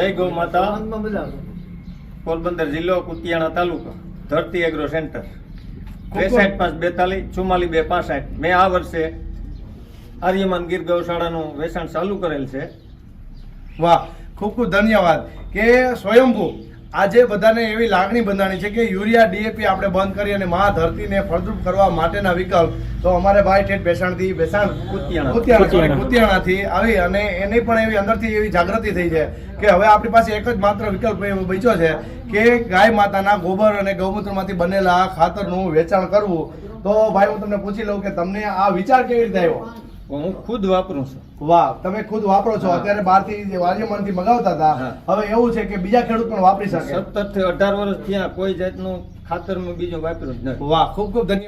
જય ગૌ માતા. પોરબંદર જિલ્લો, કુતિયાણા તાલુકો, ધરતી એગ્રો સેન્ટર. 63 5 42 44 2 65. મેં આ વર્ષે આર્યમાન ગીર ગૌશાળાનું વેચાણ ચાલુ કરેલ છે. વાહ, ખૂબ ખૂબ ધન્યવાદ. કે સ્વયંભૂ આજે બધાને એવી લાગણી બંધાણી છે કે યુરિયા ડીએપી આપણે બંધ કરી અને મા ધરતીને ફળદ્રુપ કરવા માટેના વિકલ્પ તો અમારે ભાઈ ઠેઠ કુતિયાણાથી આવી અને એની પણ એવી અંદરથી એવી જાગૃતિ થઈ છે કે હવે આપણી પાસે એક જ માત્ર વિકલ્પ બચ્યો છે કે ગાય માતાના ગોબર અને ગૌમૂત્રમાંથી બનેલા ખાતરનું વેચાણ કરવું. તો ભાઈ હું તમને પૂછી લઉં કે તમને આ વિચાર કેવી રીતે આવ્યો? હું ખુદ વાપરું છું. વાહ, તમે ખુદ વાપરો છો. અત્યારે બહારથી વાર્યમાનથી મંગાવતા હતા, હવે એવું છે કે બીજા ખેડૂત પણ વાપરી શકે. 17 થી 18 વર્ષ થયા કોઈ જાતનું ખાતર બીજું વાપર્યું જ નથી. વાહ, ખૂબ ખૂબ ધન્યવાદ.